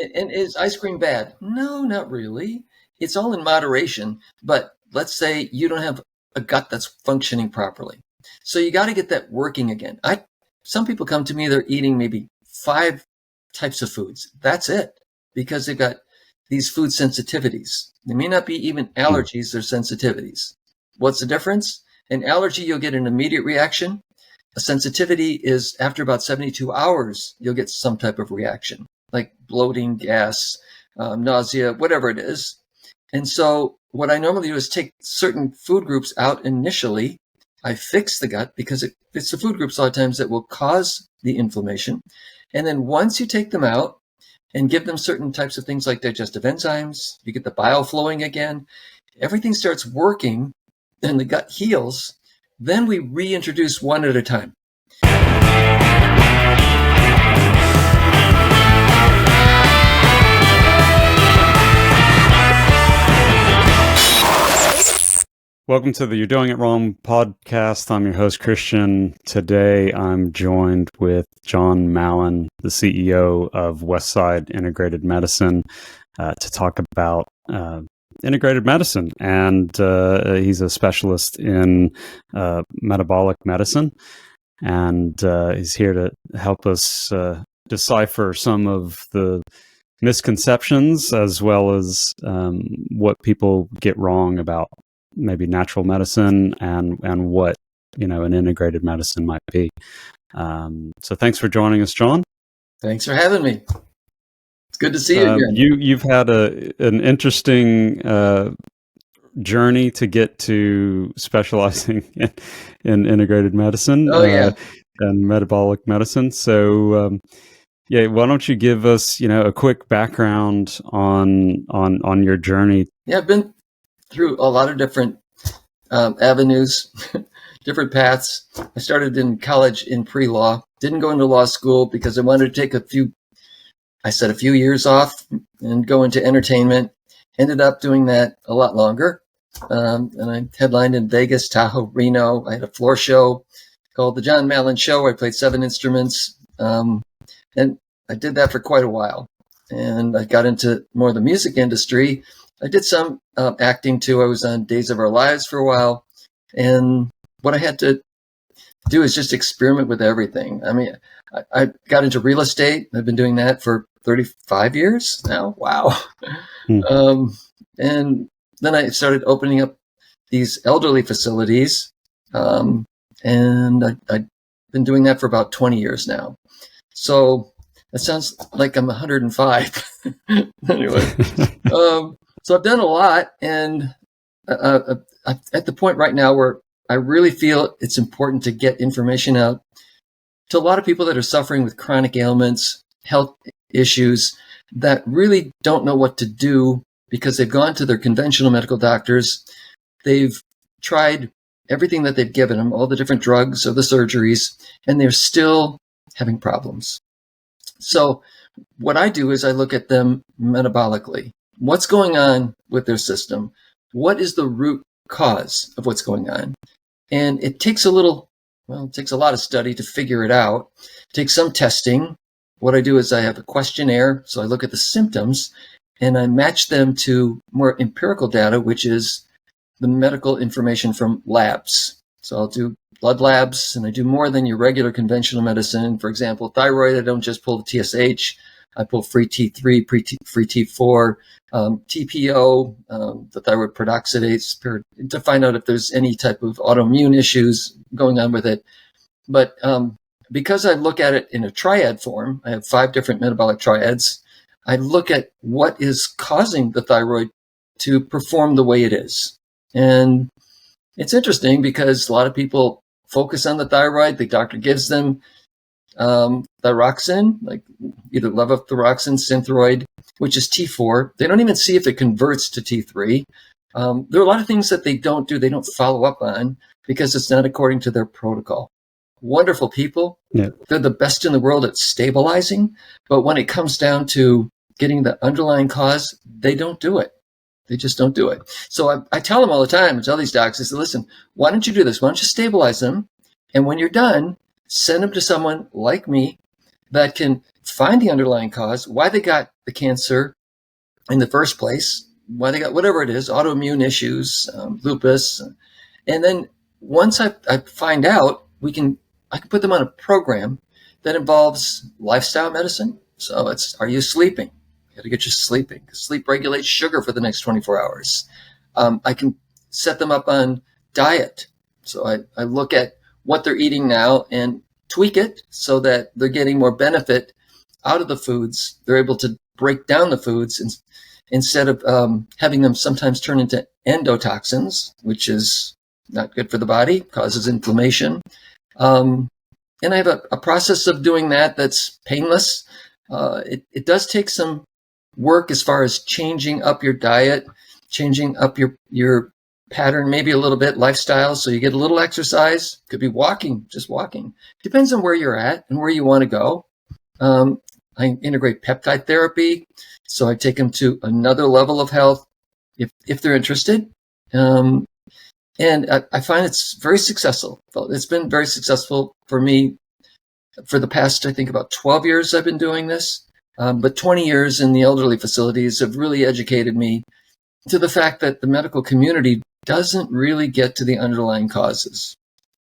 And is ice cream bad? No, not really. It's all in moderation. But let's say you don't have a gut that's functioning properly. So you got to get that working again. Some people come to me, they're eating maybe 5 types of foods. That's it, because they've got these food sensitivities. They may not be even allergies, they're sensitivities. What's the difference? An allergy, you'll get an immediate reaction. A sensitivity is after about 72 hours, you'll get some type of reaction, like bloating, gas, nausea, whatever it is. And so what I normally do is take certain food groups out initially. I fix the gut because it's the food groups a lot of times that will cause the inflammation. And then once you take them out and give them certain types of things like digestive enzymes, you get the bile flowing again, everything starts working and the gut heals. Then we reintroduce one at a time. Welcome to the You're Doing It Wrong podcast. I'm your host, Christian. Today, I'm joined with John Mallon, the CEO of Westside Integrated Medicine, to talk about integrated medicine. And he's a specialist in metabolic medicine. And he's here to help us decipher some of the misconceptions as well as what people get wrong about maybe natural medicine and what, an integrated medicine might be. So thanks for joining us, John. Thanks for having me. It's good to see you again. You've had an interesting journey to get to specializing in integrated medicine and metabolic medicine. So why don't you give us, a quick background on your journey? Yeah, I've been through a lot of different avenues, different paths. I started in college in pre-law, didn't go into law school because I wanted to take a few years off and go into entertainment. Ended up doing that a lot longer. And I headlined in Vegas, Tahoe, Reno. I had a floor show called the John Mallon Show. I played 7 instruments. And I did that for quite a while. And I got into more of the music industry. I did some acting too. I was on Days of Our Lives for a while. And what I had to do is just experiment with everything. I mean, I got into real estate. I've been doing that for 35 years now. Wow. And then I started opening up these elderly facilities. And I've been doing that for about 20 years now. So that sounds like I'm 105. Anyway. So I've done a lot, and I'm at the point right now where I really feel it's important to get information out to a lot of people that are suffering with chronic ailments, health issues, that really don't know what to do because they've gone to their conventional medical doctors. They've tried everything that they've given them, all the different drugs or the surgeries, and they're still having problems. So what I do is I look at them metabolically. What's going on with their system? What is the root cause of what's going on? And it takes a lot of study to figure it out. It takes some testing. What I do is I have a questionnaire. So I look at the symptoms and I match them to more empirical data, which is the medical information from labs. So I'll do blood labs, and I do more than your regular conventional medicine. For example, thyroid, I don't just pull the TSH. I pull free T3, free T4, TPO, the thyroid peroxidase, to find out if there's any type of autoimmune issues going on with it. But because I look at it in a triad form, I have 5 different metabolic triads. I look at what is causing the thyroid to perform the way it is. And it's interesting because a lot of people focus on the thyroid. The doctor gives them thyroxine, like either levothyroxine, Synthroid, which is T4. They don't even see if it converts to T3. There are a lot of things that they don't do. They don't follow up on because it's not according to their protocol. Wonderful people. Yeah. They're the best in the world at stabilizing. But when it comes down to getting the underlying cause, they don't do it. They just don't do it. So I tell them all the time, I tell these docs, I say, listen, why don't you do this? Why don't you stabilize them? And when you're done, send them to someone like me that can find the underlying cause, why they got the cancer in the first place, why they got whatever it is, autoimmune issues, lupus. And then once I find out, I can put them on a program that involves lifestyle medicine. So are you sleeping? You got to get you sleeping. Sleep regulates sugar for the next 24 hours. I can set them up on diet. So I look at what they're eating now and tweak it so that they're getting more benefit out of the foods. They're able to break down the foods instead of having them sometimes turn into endotoxins, which is not good for the body, causes inflammation. And I have a process of doing that's painless. It does take some work as far as changing up your diet, changing up your pattern, maybe a little bit, lifestyle. So you get a little exercise, could be walking, just walking. Depends on where you're at and where you want to go. I integrate peptide therapy. So I take them to another level of health if they're interested. And I find it's very successful. It's been very successful for me for the past, I think, about 12 years I've been doing this. But 20 years in the elderly facilities have really educated me to the fact that the medical community doesn't really get to the underlying causes.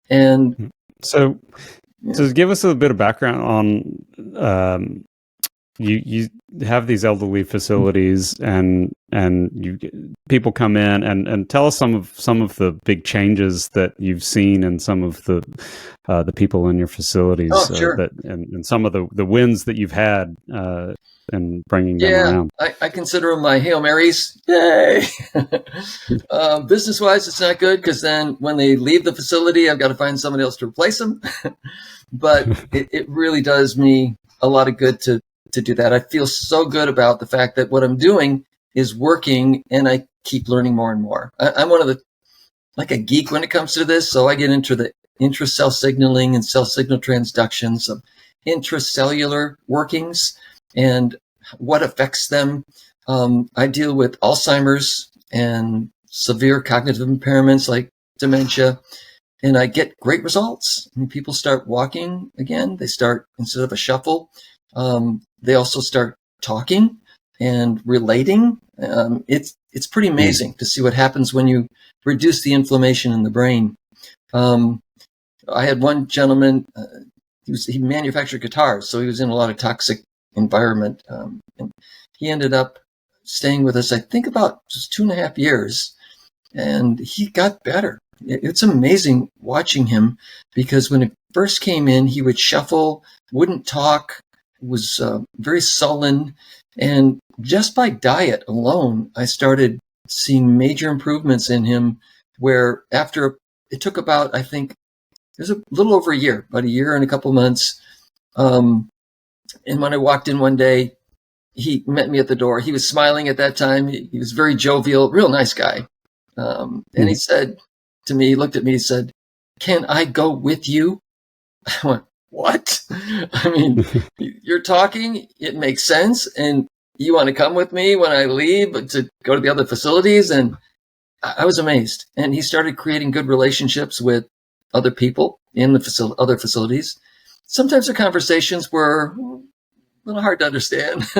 And so give us a bit of background on you have these elderly facilities and people come in and tell us some of the big changes that you've seen in some of the people in your facilities. Oh, sure. And some of the wins that you've had and bringing them around. I consider them my Hail Marys. Yay! Business-wise, it's not good because then when they leave the facility, I've got to find somebody else to replace them. But it really does me a lot of good to do that. I feel so good about the fact that what I'm doing is working and I keep learning more and more. I'm one of like a geek when it comes to this. So I get into the intracell signaling and cell signal transductions of intracellular workings and what affects them. I deal with Alzheimer's and severe cognitive impairments like dementia, and I get great results. I mean, people start walking again. They start, instead of a shuffle, they also start talking and relating. It's pretty amazing to see what happens when you reduce the inflammation in the brain. I had one gentleman, he manufactured guitars, so he was in a lot of toxic environment. And he ended up staying with us, I think about just 2.5 years, and he got better. It's amazing watching him because when it first came in, he would shuffle, wouldn't talk, was very sullen. And just by diet alone, I started seeing major improvements in him where after it took about, I think, it was a little over a year, about a year and a couple months. And when I walked in one day, he met me at the door. He was smiling at that time. He was very jovial, real nice guy. And he said to me, he looked at me, he said, "Can I go with you?" I went, "What?" I mean, you're talking, it makes sense. And you want to come with me when I leave to go to the other facilities? And I was amazed. And he started creating good relationships with other people in the other facilities. Sometimes the conversations were a little hard to understand,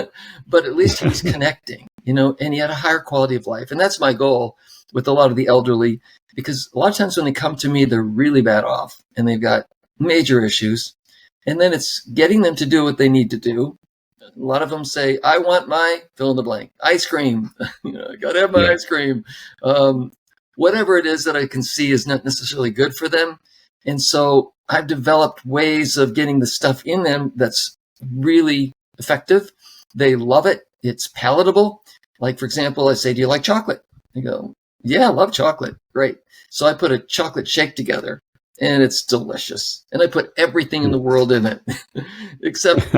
but at least he was connecting, and he had a higher quality of life. And that's my goal with a lot of the elderly, because a lot of times when they come to me, they're really bad off and they've got major issues. And then it's getting them to do what they need to do. A lot of them say, "I want my fill in the blank, ice cream." I got to have my ice cream. Whatever it is that I can see is not necessarily good for them. And so I've developed ways of getting the stuff in them that's really effective. They love it. It's palatable. Like, for example, I say, "Do you like chocolate?" They go, "Yeah, I love chocolate." Great. So I put a chocolate shake together and it's delicious. And I put everything in the world in it, except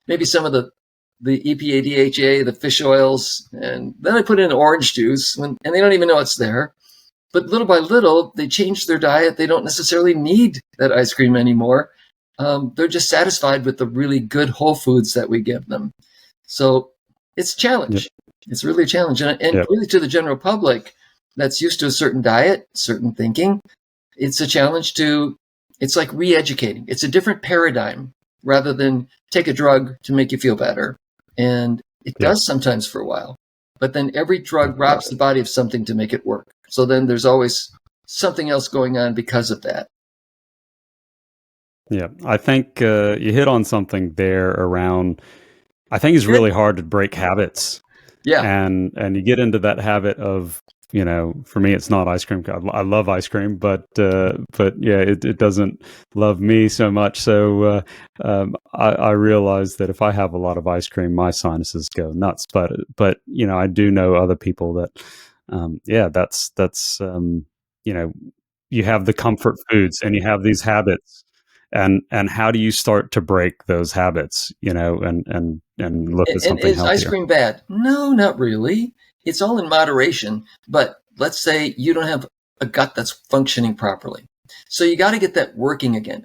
maybe some of the EPA, DHA, the fish oils. And then I put in orange juice and they don't even know it's there. But little by little, they change their diet. They don't necessarily need that ice cream anymore. They're just satisfied with the really good whole foods that we give them. So it's a challenge. Yep. It's really a challenge. And really to the general public that's used to a certain diet, certain thinking, it's a challenge it's like re-educating. It's a different paradigm rather than take a drug to make you feel better. And It does sometimes for a while, but then every drug robs the body of something to make it work. So then there's always something else going on because of that. Yeah, I think you hit on something there around, I think it's really hard to break habits. Yeah. And you get into that habit of, for me, it's not ice cream. I love ice cream, but yeah, it doesn't love me so much. So I realize that if I have a lot of ice cream, my sinuses go nuts. But I do know other people that, that's you have the comfort foods and you have these habits. And how do you start to break those habits, and look at something is healthier? ice cream bad? No, not really. It's all in moderation. But let's say you don't have a gut that's functioning properly. So you got to get that working again.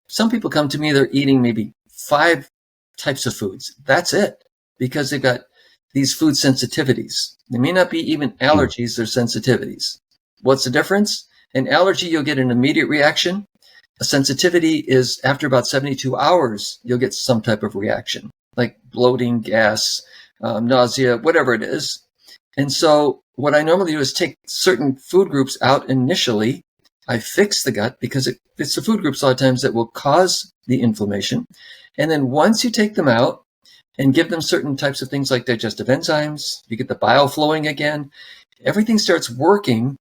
Some people come to me, they're eating maybe 5 types of foods. That's it, because they've got these food sensitivities. They may not be even allergies, they're sensitivities. What's the difference? An allergy, you'll get an immediate reaction. A sensitivity is after about 72 hours, you'll get some type of reaction, like bloating, gas, nausea, whatever it is. And so what I normally do is take certain food groups out initially. I fix the gut because it's the food groups a lot of times that will cause the inflammation. And then once you take them out and give them certain types of things like digestive enzymes, you get the bile flowing again, everything starts working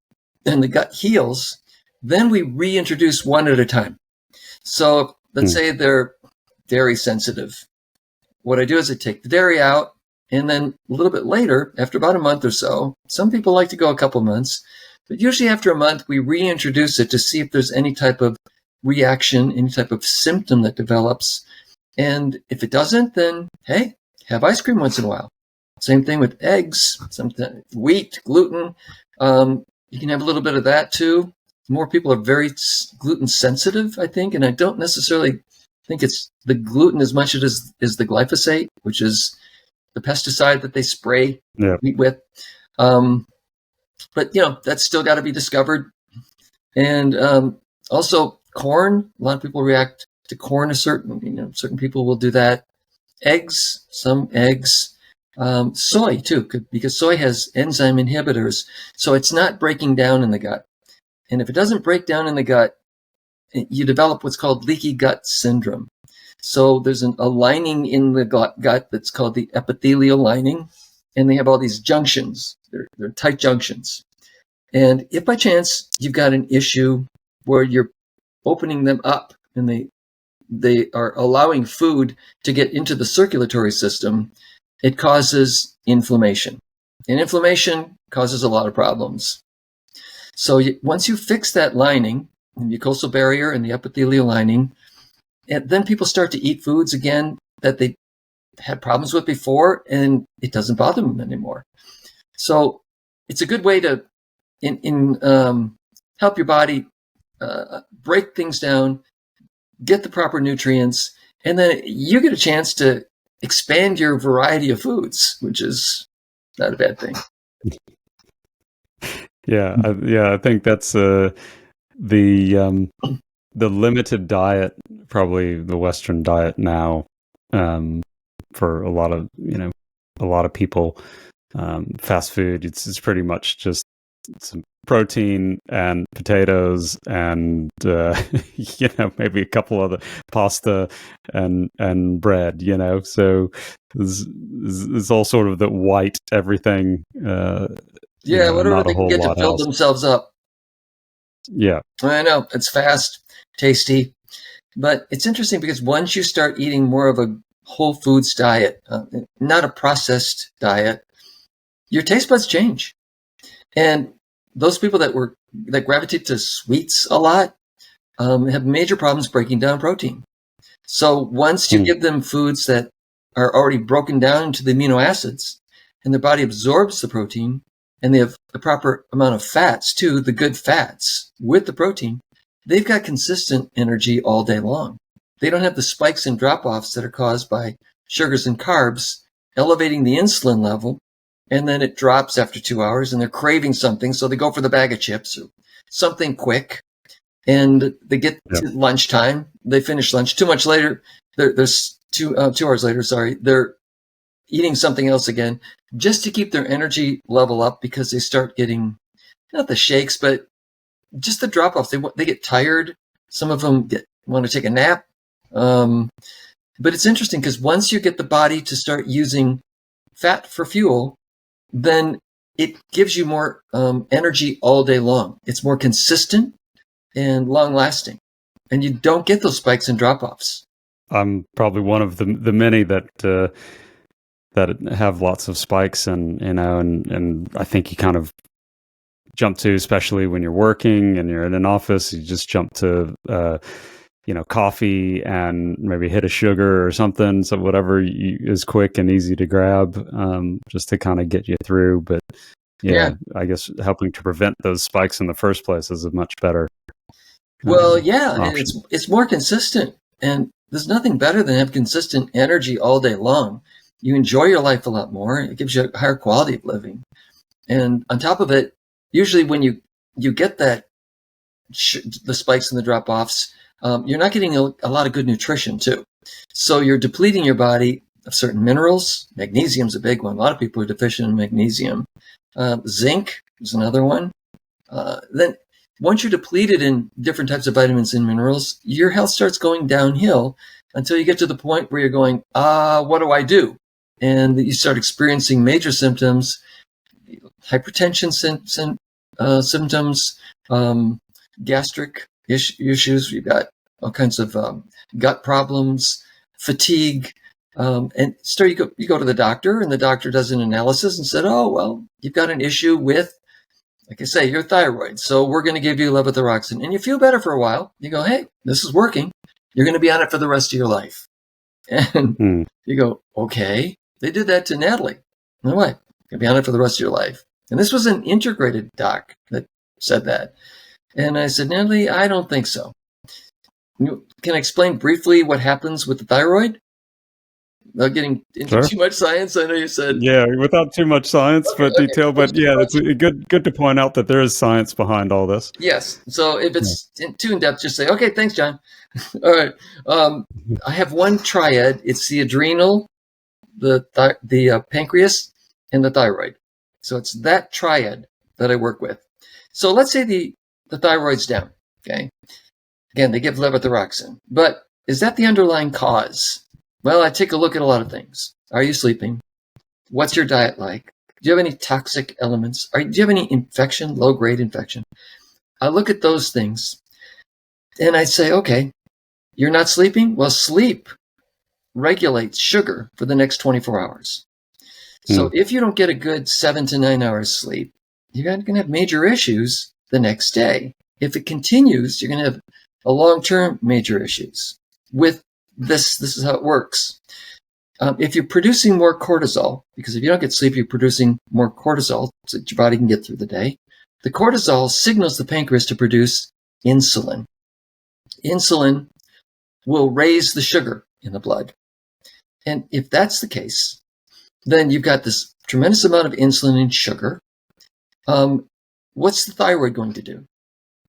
and the gut heals. Then we reintroduce one at a time. So let's say they're dairy sensitive. What I do is I take the dairy out, and then a little bit later, after about a month or so, some people like to go a couple months, but usually after a month, we reintroduce it to see if there's any type of reaction, any type of symptom that develops. And if it doesn't, then hey, have ice cream once in a while. Same thing with eggs, wheat, gluten. You can have a little bit of that too. More people are very gluten sensitive, I think, and I don't necessarily think it's the gluten as much as the glyphosate, which is the pesticide that they spray wheat with. But that's still got to be discovered. And also corn, a lot of people react to corn. Certain people will do that. Eggs, some eggs. Soy too, because soy has enzyme inhibitors, so it's not breaking down in the gut. And if it doesn't break down in the gut, you develop what's called leaky gut syndrome. So there's a lining in the gut that's called the epithelial lining, and they have all these junctions. They're tight junctions. And if by chance you've got an issue where you're opening them up and they are allowing food to get into the circulatory system, it causes inflammation. And inflammation causes a lot of problems. So once you fix that lining, the mucosal barrier and the epithelial lining, and then people start to eat foods again that they had problems with before, and it doesn't bother them anymore. So it's a good way to help your body break things down, get the proper nutrients, and then you get a chance to expand your variety of foods, which is not a bad thing. I think that's the limited diet, probably the Western diet now, for a lot of people. Fast food, it's pretty much just some protein and potatoes and maybe a couple other pasta and bread, so there's all sort of the white everything. Whatever they can get to fill themselves up. Yeah, I know, it's fast, tasty, but it's interesting because once you start eating more of a whole foods diet, not a processed diet, your taste buds change. And those people that gravitate to sweets a lot have major problems breaking down protein. So once you give them foods that are already broken down into the amino acids, and their body absorbs the protein, and they have the proper amount of fats too, the good fats with the protein, they've got consistent energy all day long. They don't have the spikes and drop-offs that are caused by sugars and carbs elevating the insulin level, and then it drops after 2 hours, and they're craving something, so they go for the bag of chips or something quick, and they get to lunchtime. They finish lunch. 2 hours later, they're eating something else again, just to keep their energy level up, because they start getting, not the shakes, but just the drop-offs. They get tired. Some of them want to take a nap. But it's interesting because once you get the body to start using fat for fuel, then it gives you more energy all day long. It's more consistent and long-lasting, and you don't get those spikes and drop-offs. I'm probably one of the many that have lots of spikes, and I think you kind of jump to, especially when you're working and you're in an office, you just jump to coffee and maybe hit a sugar or something, so whatever is quick and easy to grab, just to kind of get you through. But I guess helping to prevent those spikes in the first place is a much better option. It's more consistent, and there's nothing better than have consistent energy all day long. You enjoy your life a lot more. It gives you a higher quality of living. And on top of it, usually when you get that, the spikes and the drop-offs, you're not getting a lot of good nutrition too. So you're depleting your body of certain minerals. Magnesium's a big one. A lot of people are deficient in magnesium. Zinc is another one. Then once you're depleted in different types of vitamins and minerals, your health starts going downhill until you get to the point where you're going, what do I do? And you start experiencing major symptoms, hypertension symptoms, gastric issues. You've got all kinds of gut problems, fatigue, and so you go to the doctor, and the doctor does an analysis and said, oh, well, you've got an issue with, like I say, your thyroid. So we're going to give you levothyroxine, and you feel better for a while. You go, hey, this is working. You're going to be on it for the rest of your life. And you go, okay. They did that to Natalie. No way. You're going to be on it for the rest of your life. And this was an integrated doc that said that. And I said, Natalie, I don't think so. Can I explain briefly what happens with the thyroid? Without getting into too much science, I know you said. Yeah, without too much science, detail. But it's good to point out that there is science behind all this. Yes. So if it's too in-depth, just say, okay, thanks, John. All right. I have one triad. It's the adrenal, the pancreas, and the thyroid. So it's that triad that I work with. So let's say the thyroid's down, okay? Again, they give levothyroxine. But is that the underlying cause? Well, I take a look at a lot of things. Are you sleeping? What's your diet like? Do you have any toxic elements? Do you have any infection, low-grade infection? I look at those things, and I say, okay, you're not sleeping? Well, sleep regulates sugar for the next 24 hours. So if you don't get a good 7 to 9 hours sleep, you're going to have major issues the next day. If it continues, you're going to have a long-term major issues with this. This is how it works. If you're producing more cortisol, because if you don't get sleep, you're producing more cortisol so that your body can get through the day. The cortisol signals the pancreas to produce insulin. Insulin will raise the sugar in the blood. And if that's the case, then you've got this tremendous amount of insulin and sugar. What's the thyroid going to do?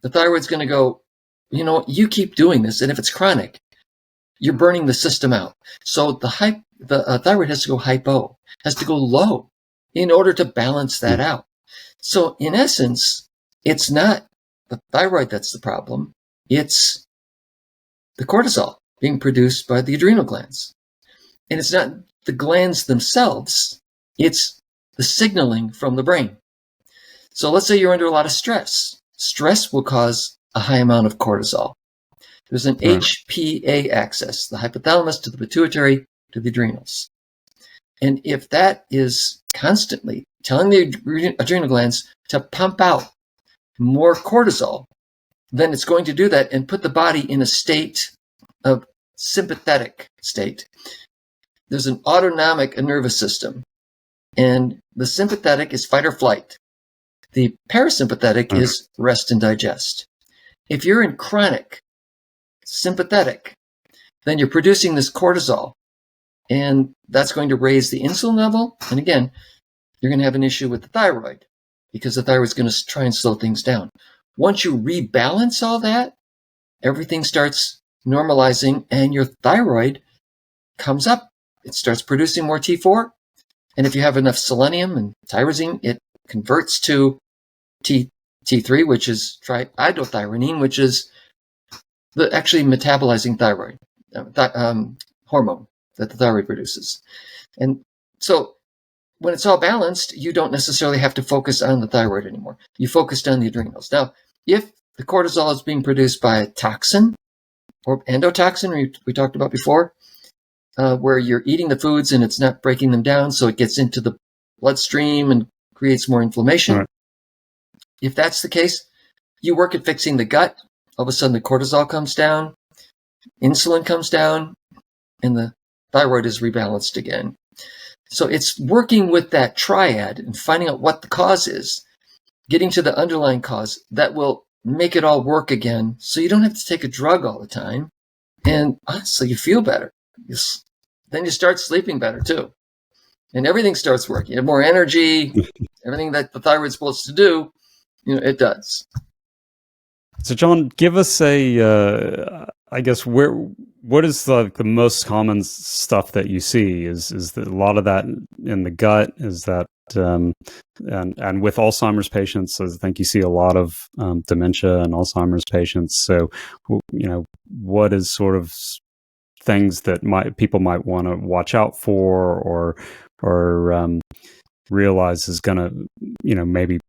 The thyroid's going to go, you know, you keep doing this, and if it's chronic, you're burning the system out. So the thyroid has to go hypo, has to go low in order to balance that out. So in essence, it's not the thyroid that's the problem. It's the cortisol being produced by the adrenal glands. And it's not the glands themselves. It's the signaling from the brain. So let's say you're under a lot of stress. Stress will cause a high amount of cortisol. There's an HPA axis, the hypothalamus to the pituitary to the adrenals. And if that is constantly telling the adrenal glands to pump out more cortisol, then it's going to do that and put the body in a state of sympathetic state. There's an autonomic nervous system, and the sympathetic is fight or flight. The parasympathetic is rest and digest. If you're in chronic sympathetic, then you're producing this cortisol, and that's going to raise the insulin level. And again, you're going to have an issue with the thyroid because the thyroid's going to try and slow things down. Once you rebalance all that, everything starts normalizing and your thyroid comes up. It starts producing more T4 And if you have enough selenium and tyrosine, it converts to T3, which is triiodothyronine, which is the actually metabolizing thyroid hormone that the thyroid produces. And so when it's all balanced, you don't necessarily have to focus on the thyroid anymore. You focused on the adrenals. Now, if the cortisol is being produced by a toxin or endotoxin, we talked about before, where you're eating the foods and it's not breaking them down, so it gets into the bloodstream and creates more inflammation. Right. If that's the case, you work at fixing the gut. All of a sudden, the cortisol comes down, insulin comes down, and the thyroid is rebalanced again. So it's working with that triad and finding out what the cause is, getting to the underlying cause that will make it all work again, so you don't have to take a drug all the time. And honestly, you feel better. Then you start sleeping better too. And everything starts working. You have more energy, everything that the thyroid's supposed to do, it does. So John, give us I guess what is the most common stuff that you see? Is a lot of that in the gut? Is that and with Alzheimer's patients, I think you see a lot of dementia and Alzheimer's patients. So what is sort of things that people might want to watch out for or realize is going to maybe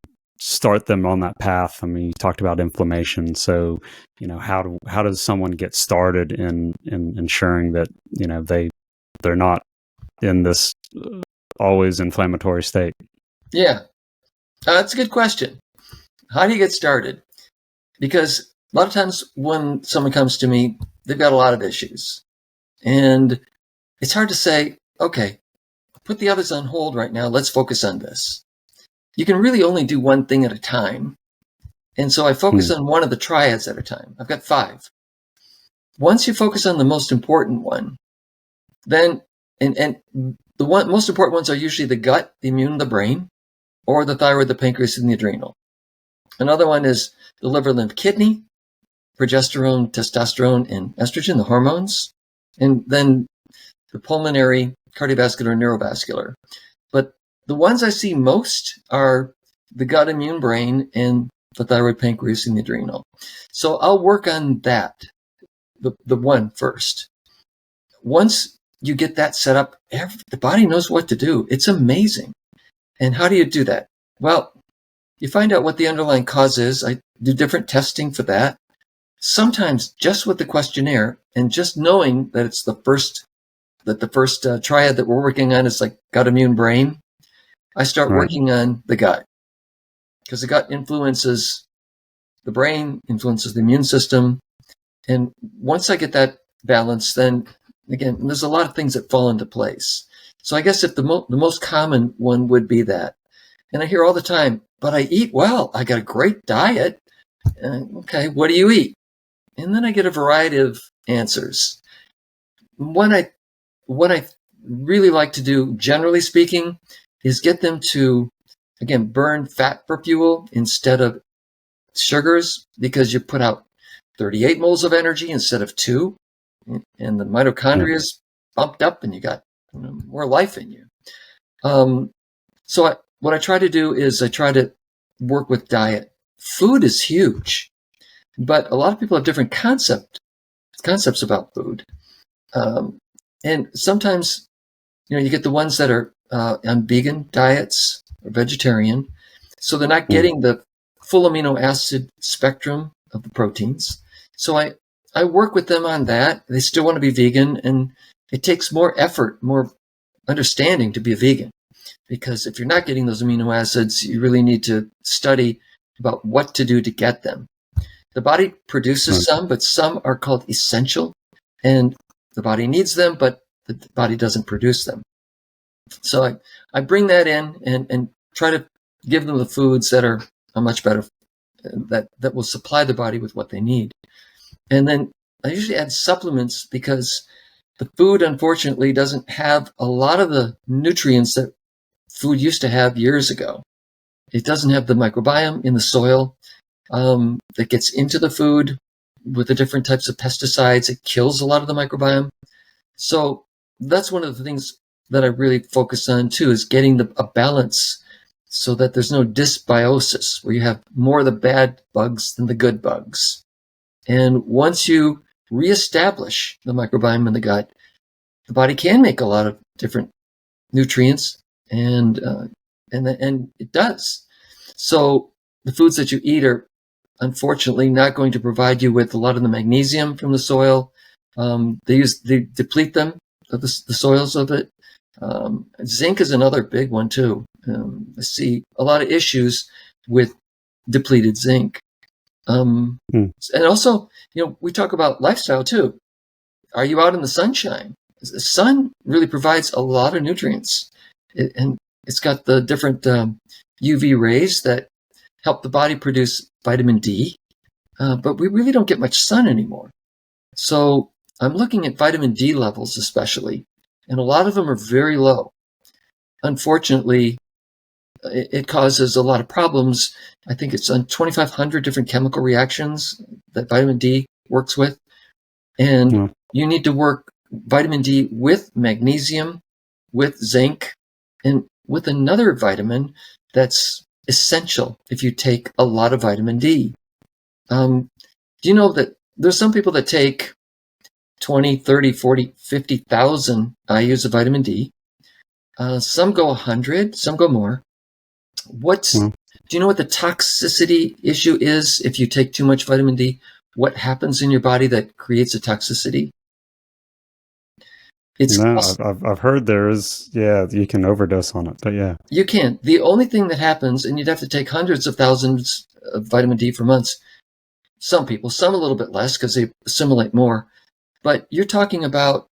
start them on that path? I mean, you talked about inflammation. So, how does someone get started in ensuring that, they're not in this always inflammatory state? Yeah, that's a good question. How do you get started? Because a lot of times when someone comes to me, they've got a lot of issues. And it's hard to say, okay, put the others on hold right now. Let's focus on this. You can really only do one thing at a time. And so I focus on one of the triads at a time. I've got 5. Once you focus on the most important one, then, and the most important ones are usually the gut, the immune, the brain, or the thyroid, the pancreas, and the adrenal. Another one is the liver, lymph, kidney, progesterone, testosterone, and estrogen, the hormones, and then the pulmonary, cardiovascular, and neurovascular. But the ones I see most are the gut, immune, brain, and the thyroid, pancreas, and the adrenal. So I'll work on that, the one first. Once you get that set up, the body knows what to do. It's amazing. And how do you do that? Well, you find out what the underlying cause is. I do different testing for that. Sometimes just with the questionnaire and just knowing that it's the first triad that we're working on is like gut, immune, brain, I start working on the gut, because the gut influences the brain, influences the immune system. And once I get that balance, then again, there's a lot of things that fall into place. So I guess if the most common one would be that. And I hear all the time, but I eat well. I got a great diet. Okay, what do you eat? And then I get a variety of answers. What I really like to do, generally speaking, is get them to, again, burn fat for fuel instead of sugars, because you put out 38 moles of energy instead of 2, and the mitochondria is bumped up, and you got more life in you. So what I try to do is I try to work with diet. Food is huge, but a lot of people have different concepts about food. And sometimes, you get the ones that are on vegan diets or vegetarian, so they're not getting the full amino acid spectrum of the proteins. So I work with them on that. They still want to be vegan, and it takes more effort, more understanding to be a vegan, because if you're not getting those amino acids, you really need to study about what to do to get them. The body produces some, but some are called essential, and the body needs them, but the body doesn't produce them. So I bring that in and try to give them the foods that are much better, that will supply the body with what they need. And then I usually add supplements, because the food, unfortunately, doesn't have a lot of the nutrients that food used to have years ago. It doesn't have the microbiome in the soil that gets into the food with the different types of pesticides. It kills a lot of the microbiome. So that's one of the things that I really focus on too, is getting a balance so that there's no dysbiosis, where you have more of the bad bugs than the good bugs. And once you reestablish the microbiome in the gut, the body can make a lot of different nutrients, and it does. So the foods that you eat are unfortunately not going to provide you with a lot of the magnesium from the soil. They deplete them of the soils of it. Zinc is another big one too. I see a lot of issues with depleted zinc. And also, we talk about lifestyle too. Are you out in the sunshine? The sun really provides a lot of nutrients, and it's got the different UV rays that help the body produce vitamin D, but we really don't get much sun anymore. So I'm looking at vitamin D levels especially, and a lot of them are very low. Unfortunately, it causes a lot of problems. I think it's on 2,500 different chemical reactions that vitamin D works with. And you need to work vitamin D with magnesium, with zinc, and with another vitamin that's essential if you take a lot of vitamin D. Do you know that there's some people that take 20, 30, 40, 50,000 IUs of vitamin D? Some go 100, some go more. Do you know what the toxicity issue is if you take too much vitamin D? What happens in your body that creates a toxicity? I've heard there is, you can overdose on it, but yeah. You can. The only thing that happens, and you'd have to take hundreds of thousands of vitamin D for months. Some people, some a little bit less because they assimilate more. But you're talking about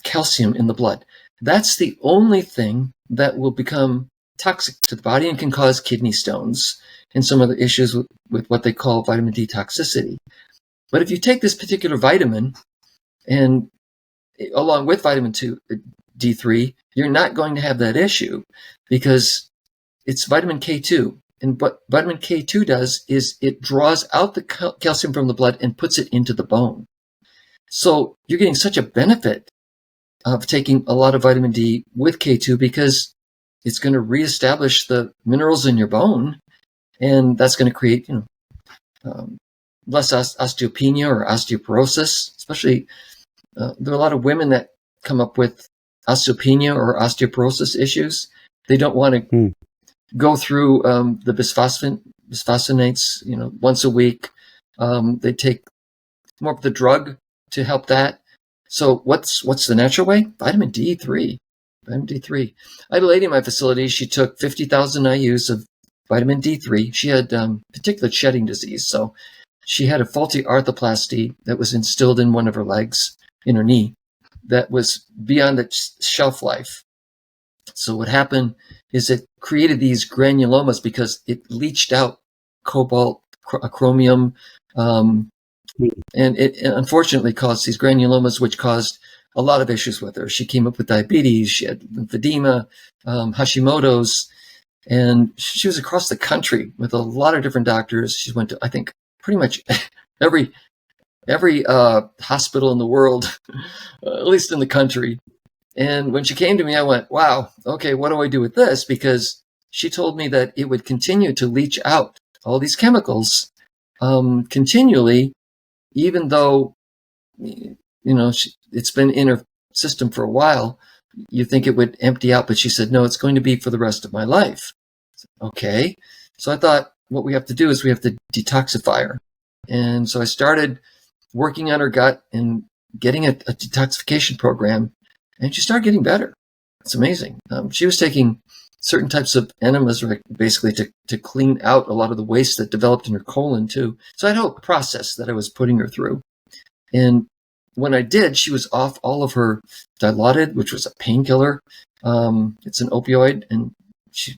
calcium in the blood. That's the only thing that will become toxic to the body and can cause kidney stones and some other issues with what they call vitamin D toxicity. But if you take this particular vitamin and along with vitamin D3, you're not going to have that issue because it's vitamin K2. And what vitamin K2 does is it draws out the calcium from the blood and puts it into the bone. So you're getting such a benefit of taking a lot of vitamin D with K2 because it's going to reestablish the minerals in your bone, and that's going to create, less osteopenia or osteoporosis. Especially, there are a lot of women that come up with osteopenia or osteoporosis issues. They don't want to go through the bisphosphonates, once a week. They take more of the drug to help that. So what's the natural way? Vitamin D3. Vitamin D3. I had a lady in my facility. She took 50,000 IUs of vitamin D3. She had particular shedding disease. So she had a faulty arthroplasty that was instilled in one of her legs, in her knee, that was beyond its shelf life. So what happened is it created these granulomas because it leached out cobalt, chromium, and it unfortunately caused these granulomas, which caused a lot of issues with her. She came up with diabetes, she had lymphedema, Hashimoto's, and she was across the country with a lot of different doctors. She went to, I think, pretty much every hospital in the world, at least in the country. And when she came to me, I went, wow, okay, what do I do with this? Because she told me that it would continue to leach out all these chemicals continually, even though, it's been in her system for a while. You think it would empty out, but she said, no, it's going to be for the rest of my life. Okay. So I thought what we have to do is we have to detoxify her. And so I started working on her gut and getting a detoxification program, and she started getting better. It's amazing. She was taking certain types of enemas, basically to clean out a lot of the waste that developed in her colon too. So I had a whole process that I was putting her through. And when I did, she was off all of her Dilaudid, which was a painkiller. It's an opioid, and she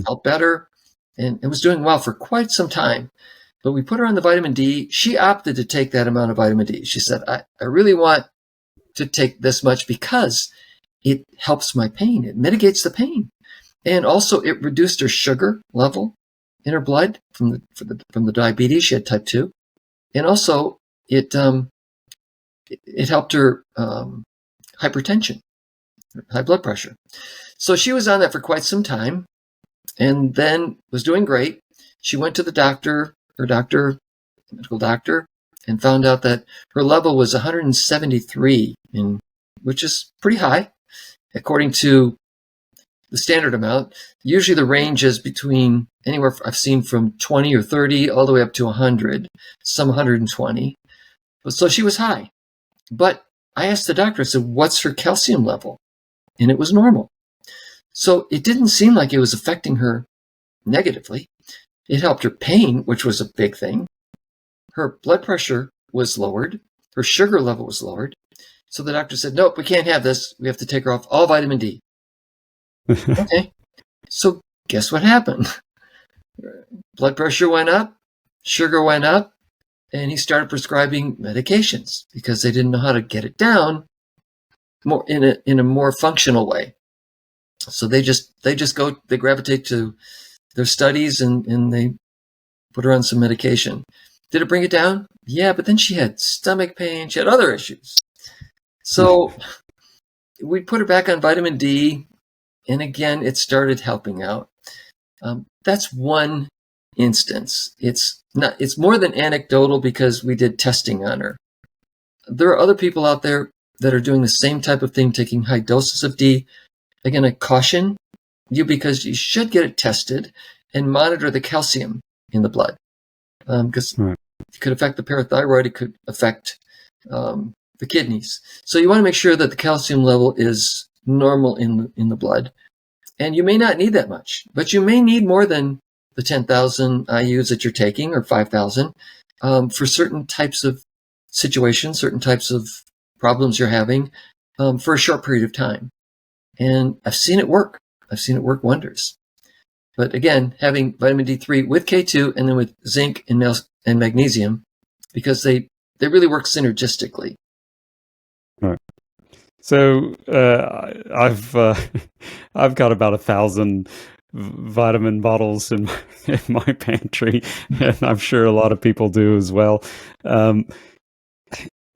felt better and was doing well for quite some time. But we put her on the vitamin D. She opted to take that amount of vitamin D. She said, I really want to take this much because it helps my pain. It mitigates the pain. And also it reduced her sugar level in her blood from the diabetes. She had type 2. And also it helped her hypertension. high blood pressure. So she was on that for quite some time and then was doing great. She went to the doctor, medical doctor, and found out that her level was 173, which is pretty high according to the standard amount. Usually the range is between anywhere I've seen from 20 or 30 all the way up to 100, some 120. So she was high. But I asked the doctor, I said, what's her calcium level? And it was normal. So it didn't seem like it was affecting her negatively. It helped her pain, which was a big thing. Her blood pressure was lowered. Her sugar level was lowered. So the doctor said, nope, we can't have this. We have to take her off all vitamin D. Okay. So guess what happened? Blood pressure went up, sugar went up, and he started prescribing medications because they didn't know how to get it down more in a more functional way. So they gravitate to their studies and they put her on some medication. Did it bring it down? Yeah, but then she had stomach pain. She had other issues. So we put her back on vitamin D, and again, it started helping out. That's one instance. It's more than anecdotal because we did testing on her. There are other people out there that are doing the same type of thing, taking high doses of D. Again, I caution you because you should get it tested and monitor the calcium in the blood because it could affect the parathyroid. It could affect the kidneys. So you want to make sure that the calcium level is normal in the blood. And you may not need that much, but you may need more than the 10,000 IUs that you're taking or 5,000 for certain types of situations, certain types of problems you're having for a short period of time. And I've seen it work. I've seen it work wonders. But again, having vitamin D3 with K2 and then with zinc and magnesium, because they really work synergistically. Right. So I've got about 1,000 vitamin bottles in my pantry, and I'm sure a lot of people do as well.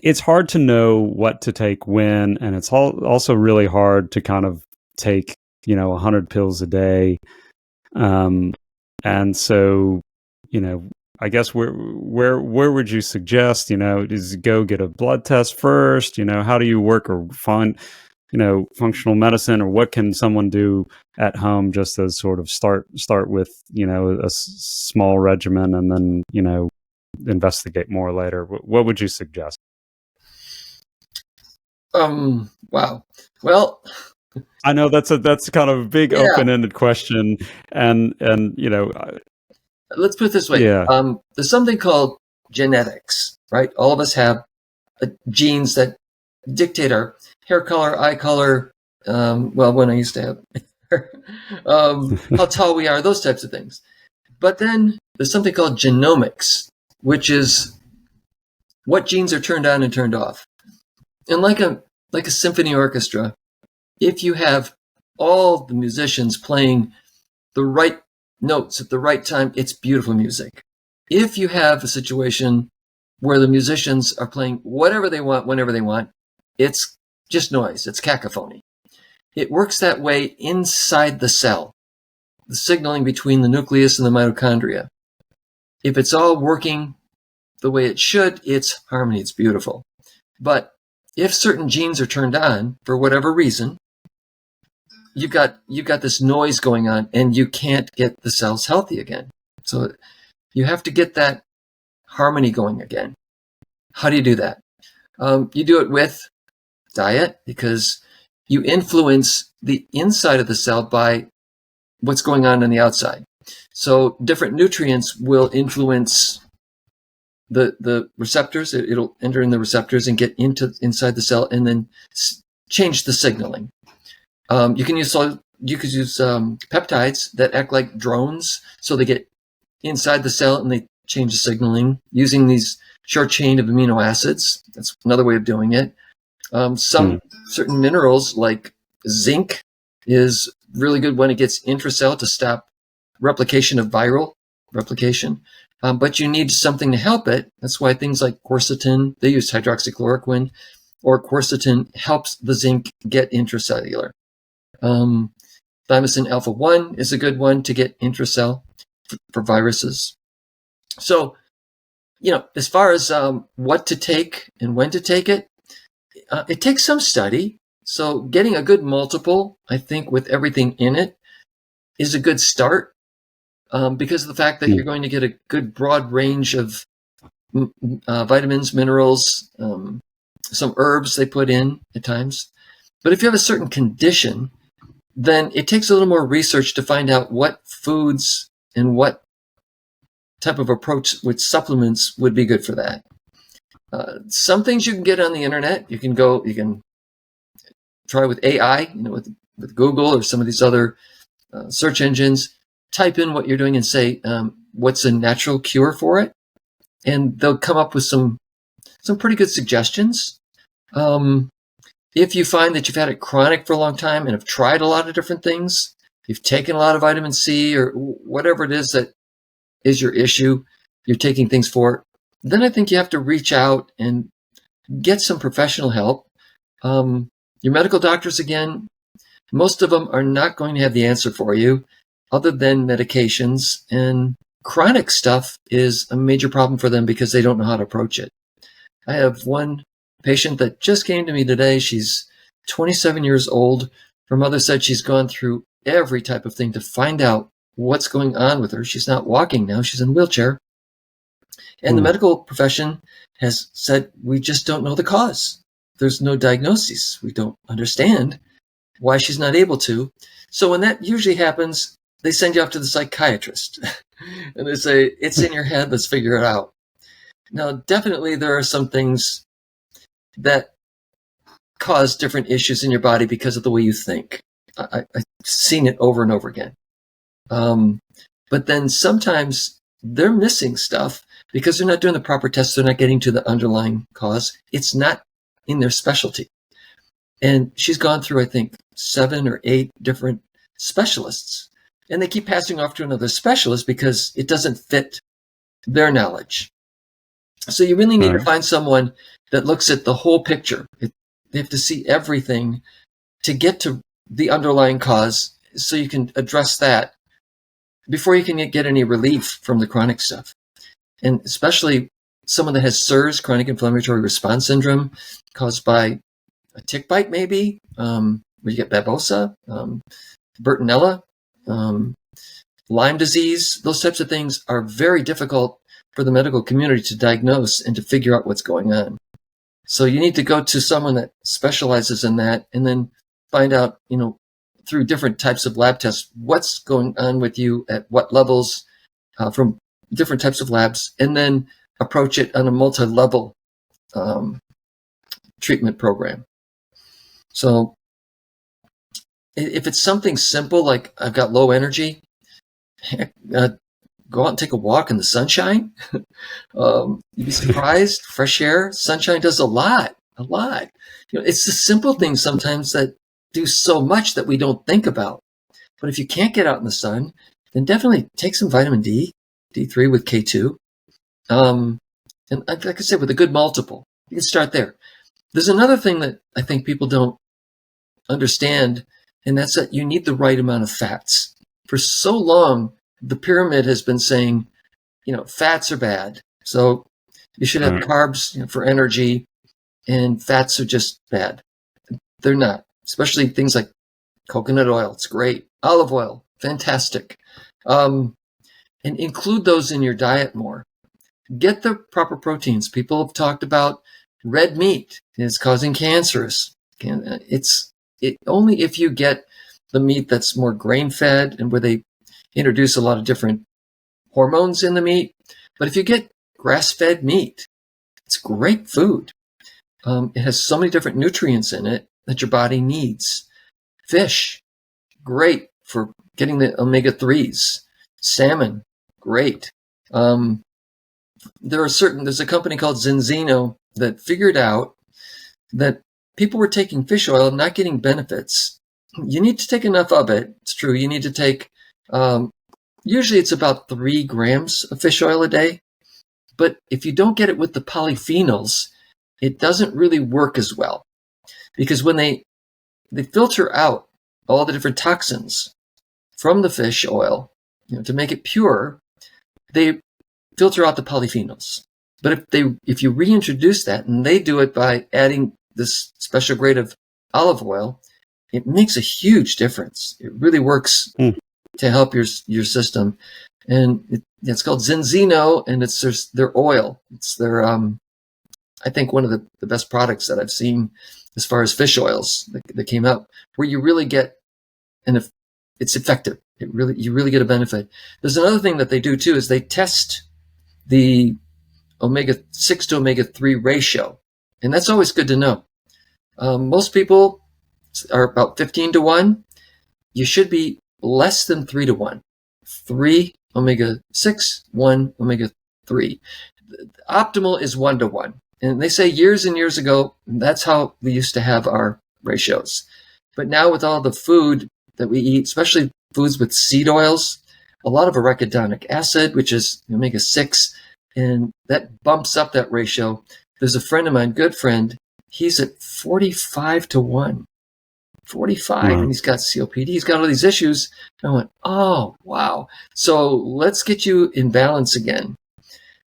It's hard to know what to take when, and it's also really hard to kind of take 100 pills a day. And so I guess where would you suggest, is go get a blood test first? How do you work or find, functional medicine, or what can someone do at home just as sort of start with, a small regimen and then, investigate more later? What would you suggest? Wow. Well, I know that's kind of a big open-ended question, and let's put it this way. Yeah. There's something called genetics, right? All of us have genes that dictate our hair color, eye color. When I used to have how tall we are, those types of things. But then there's something called genomics, which is what genes are turned on and turned off. And like a symphony orchestra, if you have all the musicians playing the right notes at the right time, it's beautiful music. If you have a situation where the musicians are playing whatever they want, whenever they want, it's just noise. It's cacophony. It works that way inside the cell, the signaling between the nucleus and the mitochondria. If it's all working the way it should, it's harmony. It's beautiful. But if certain genes are turned on for whatever reason, you've got this noise going on and you can't get the cells healthy again. So you have to get that harmony going again. How do you do that? You do it with diet, because you influence the inside of the cell by what's going on the outside. So different nutrients will influence the receptors. It'll enter in the receptors and get inside the cell and then change the signaling. You could use peptides that act like drones, so they get inside the cell and they change the signaling using these short chain of amino acids. That's another way of doing it. Certain minerals like zinc is really good when it gets intracell to stop replication of viral replication. But you need something to help it. That's why things like quercetin, they use hydroxychloroquine. or quercetin helps the zinc get intracellular. Thymosin alpha 1 is a good one to get intracell for viruses. So, as far as what to take and when to take it, it takes some study. So getting a good multiple, I think, with everything in it is a good start because of the fact that you're going to get a good broad range of vitamins, minerals, some herbs they put in at times. But if you have a certain condition, then it takes a little more research to find out what foods and what type of approach with supplements would be good for that. Some things you can get on the internet. You can try with AI, with Google or some of these other search engines. Type in what you're doing and say, what's a natural cure for it? And they'll come up with some pretty good suggestions. If you find that you've had it chronic for a long time and have tried a lot of different things, you've taken a lot of vitamin C or whatever it is that is your issue, you're taking things for, then I think you have to reach out and get some professional help. Your medical doctors, again, most of them are not going to have the answer for you other than medications, and chronic stuff is a major problem for them because they don't know how to approach it. I have one patient that just came to me today. She's 27 years old. Her mother said she's gone through every type of thing to find out what's going on with her. She's not walking now. She's in a wheelchair. And the medical profession has said, we just don't know the cause. There's no diagnosis. We don't understand why she's not able to. So when that usually happens, they send you off to the psychiatrist. And they say, it's in your head, let's figure it out. Now, definitely there are some things that cause different issues in your body because of the way you think. I've seen it over and over again. But then sometimes they're missing stuff because they're not doing the proper tests. They're not getting to the underlying cause. It's not in their specialty. And she's gone through, I think, 7 or 8 different specialists. And they keep passing off to another specialist because it doesn't fit their knowledge. So you really need to find someone that looks at the whole picture. They have to see everything to get to the underlying cause so you can address that before you can get any relief from the chronic stuff. And especially someone that has CIRS, chronic inflammatory response syndrome, caused by a tick bite maybe, where you get babosa, Bertonella, Lyme disease. Those types of things are very difficult for the medical community to diagnose and to figure out what's going on. So you need to go to someone that specializes in that and then find out, through different types of lab tests, what's going on with you at what levels from different types of labs, and then approach it on a multi-level treatment program. So if it's something simple, like I've got low energy, go out and take a walk in the sunshine. You'd be surprised. Fresh air, sunshine does a lot. It's the simple things sometimes that do so much that we don't think about. But if you can't get out in the sun, then definitely take some vitamin D, D3 with K2. And like I said, with a good multiple, you can start there. There's another thing that I think people don't understand, and that's that you need the right amount of fats. For so long, the pyramid has been saying, fats are bad. So you should have carbs for energy, and fats are just bad. They're not, especially things like coconut oil. It's great. Olive oil, fantastic. And include those in your diet more. Get the proper proteins. People have talked about red meat is causing cancerous. It's only if you get the meat that's more grain-fed and where they introduce a lot of different hormones in the meat. But if you get grass-fed meat, it's great food. It has so many different nutrients in it that your body needs. Fish, great for getting the omega-3s. Salmon, great. There's a company called Zinzino that figured out that people were taking fish oil and not getting benefits. You need to take enough of it. It's true. You need to take, usually it's about 3 grams of fish oil a day. But if you don't get it with the polyphenols, it doesn't really work as well, because when they filter out all the different toxins from the fish oil, to make it pure, they filter out the polyphenols. But if you reintroduce that, and they do it by adding this special grade of olive oil, it makes a huge difference. It really works to help your system. And it's called Zenzino, and it's their oil. It's their, I think, one of the best products that I've seen as far as fish oils that came out, where you really get, and if it's effective, you really get a benefit. There's another thing that they do too, is they test the omega-6 to omega-3 ratio. And that's always good to know. Most people are about 15 to 1. You should be less than 3 to 1. 3 omega-6, 1 omega-3. Optimal is 1 to 1. And they say years and years ago, that's how we used to have our ratios. But now with all the food that we eat, especially foods with seed oils, a lot of arachidonic acid, which is omega-6, and that bumps up that ratio. There's a friend of mine, good friend, he's at 45 to 1. 45, and he's got COPD, he's got all these issues. And I went, oh, wow. So let's get you in balance again.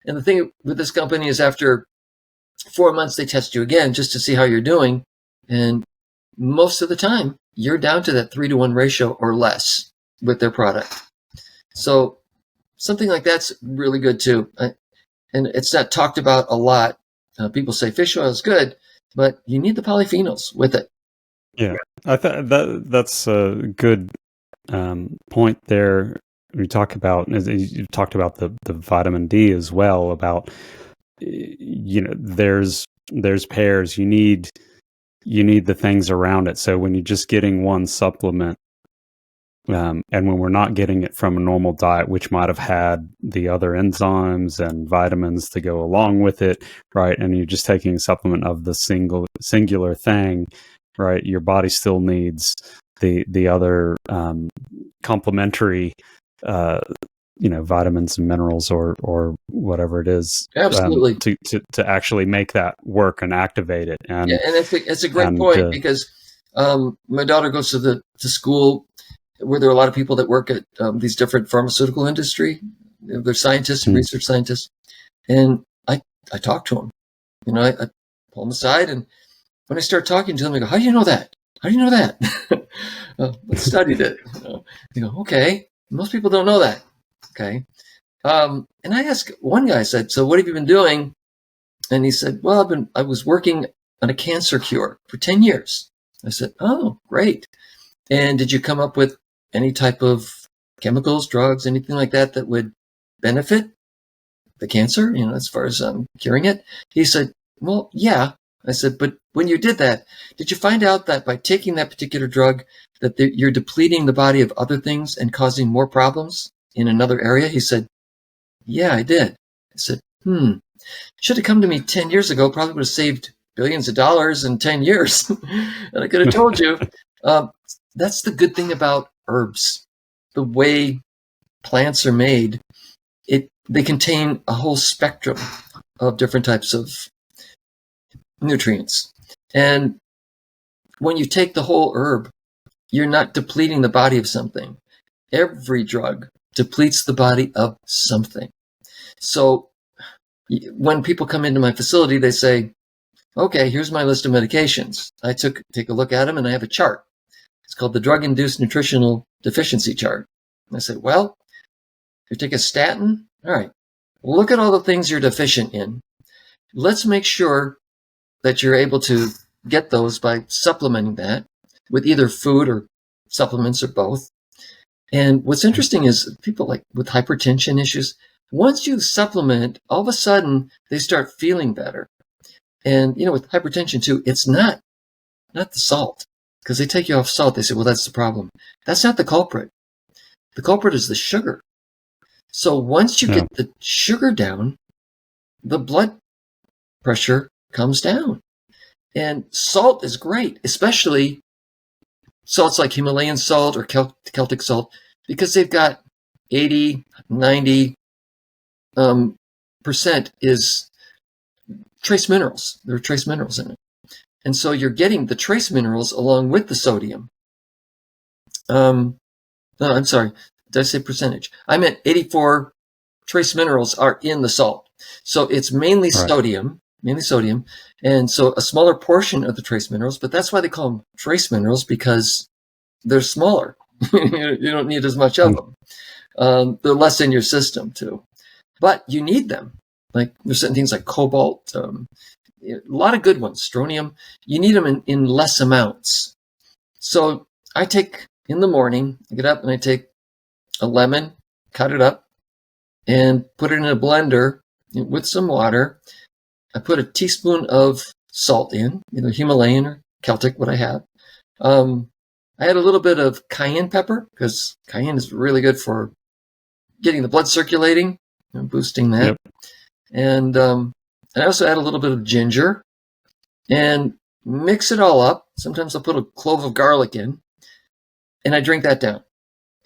And the thing with this company is after 4 months, they test you again just to see how you're doing. And most of the time, you're down to that 3 to 1 ratio or less with their product. So something like that's really good too. And it's not talked about a lot. People say fish oil is good, but you need the polyphenols with it. Yeah, I thought that's a good point there. You talked about the vitamin D as well. About there's pairs. You need the things around it. So when you're just getting one supplement, and when we're not getting it from a normal diet, which might have had the other enzymes and vitamins to go along with it, right? And you're just taking a supplement of the singular thing, right? Your body still needs the other complementary, vitamins and minerals or whatever it is, absolutely, to actually make that work and activate it. And it's a great point, because my daughter goes to school where there are a lot of people that work at these different pharmaceutical industry. They're scientists and research scientists, and I talk to them. I pull them aside, and when I start talking to them, I go, "How do you know that? How do you know that?" I studied it. They go, "Okay, most people don't know that." Okay, and I asked one guy, I said, "So what have you been doing?" And he said, "Well, I was working on a cancer cure for 10 years." I said, "Oh, great. And did you come up with any type of chemicals, drugs, anything like that would benefit the cancer, as far as curing it?" He said, "Well, yeah." I said, "But when you did that, did you find out that by taking that particular drug that you're depleting the body of other things and causing more problems in another area?" He said, "Yeah, I did." I said, should have come to me 10 years ago, probably would have saved billions of dollars in 10 years. And I could have told you. That's the good thing about herbs. The way plants are made, they contain a whole spectrum of different types of nutrients. And when you take the whole herb, you're not depleting the body of something. Every drug depletes the body of something. So when people come into my facility, they say, "Okay, here's my list of medications." I take a look at them, and I have a chart. It's called the Drug-Induced Nutritional Deficiency Chart. And I said, "Well, you take a statin. All right, look at all the things you're deficient in. Let's make sure that you're able to get those by supplementing that with either food or supplements or both." And what's interesting is people like with hypertension issues, once you supplement, all of a sudden they start feeling better. And, with hypertension too, it's not the salt, because they take you off salt. They say, "Well, that's the problem." That's not the culprit. The culprit is the sugar. So once you get the sugar down, the blood pressure comes down. And salt is great, especially salts like Himalayan salt or Celtic salt, because they've got 80, 90% is trace minerals. There are trace minerals in it. And so you're getting the trace minerals along with the sodium. No, I'm sorry. Did I say percentage? I meant 84 trace minerals are in the salt. So it's mainly sodium. And so a smaller portion of the trace minerals, but that's why they call them trace minerals, because they're smaller. You don't need as much of them. They're less in your system too, but you need them. Like there's certain things like cobalt, a lot of good ones, strontium. You need them in less amounts. So I take in the morning, I get up and I take a lemon, cut it up, and put it in a blender with some water. I put a teaspoon of salt in, either Himalayan or Celtic, what I have. I add a little bit of cayenne pepper, because cayenne is really good for getting the blood circulating and boosting that. Yep. And I also add a little bit of ginger and mix it all up. Sometimes I'll put a clove of garlic in, and I drink that down.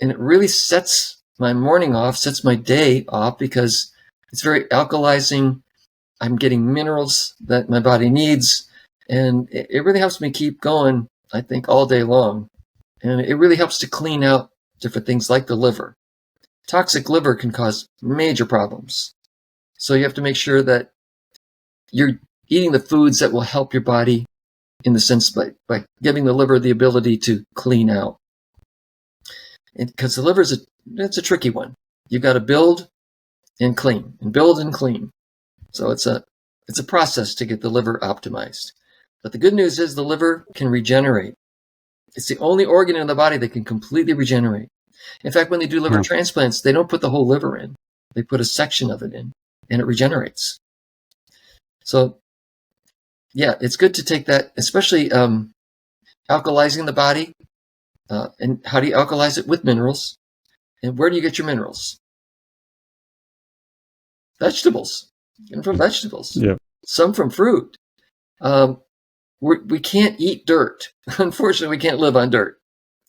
And it really sets my morning off, sets my day off, because it's very alkalizing. I'm getting minerals that my body needs, and it really helps me keep going, I think, all day long. And it really helps to clean out different things like the liver. Toxic liver can cause major problems. So you have to make sure that you're eating the foods that will help your body, in the sense by giving the liver the ability to clean out. Because the liver it's a tricky one. You've got to build and clean, and build and clean. So it's a process to get the liver optimized. But the good news is the liver can regenerate. It's the only organ in the body that can completely regenerate. In fact, when they do liver transplants, they don't put the whole liver in. They put a section of it in, and it regenerates. So, yeah, it's good to take that, especially alkalizing the body. And how do you alkalize it? With minerals. And where do you get your minerals? Vegetables. Get them from vegetables. Yep. Some from fruit. We can't eat dirt. Unfortunately, we can't live on dirt.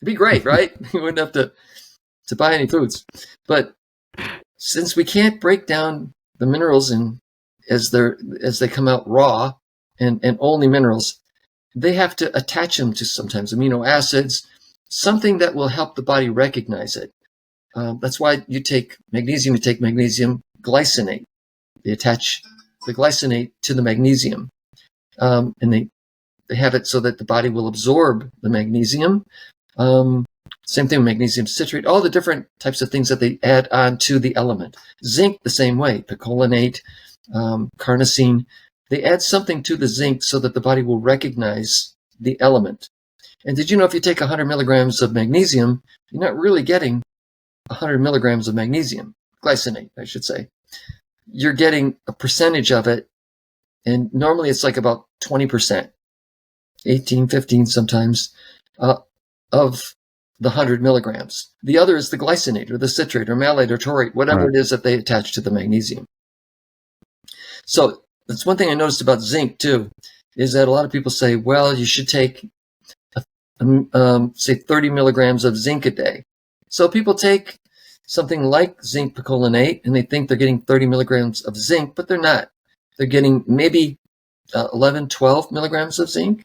It'd be great, right? We wouldn't have to buy any foods. But since we can't break down the minerals as they come out raw and only minerals, they have to attach them to sometimes amino acids, something that will help the body recognize it. That's why you take magnesium glycinate. They attach the glycinate to the magnesium, and they have it so that the body will absorb the magnesium. Same thing with magnesium citrate, all the different types of things that they add on to the element. Zinc, the same way, picolinate, carnosine. They add something to the zinc so that the body will recognize the element. And did you know if you take 100 milligrams of magnesium, you're not really getting 100 milligrams of magnesium, glycinate, I should say. You're getting a percentage of it, and normally it's like about 20%, 18, 15 sometimes, of the 100 milligrams. The other is the glycinate or the citrate or malate or taurate, whatever it is that they attach to the magnesium. So that's one thing I noticed about zinc too, is that a lot of people say, well, you should take, say 30 milligrams of zinc a day. So people take something like zinc picolinate, and they think they're getting 30 milligrams of zinc, but they're not. They're getting maybe 11, 12 milligrams of zinc.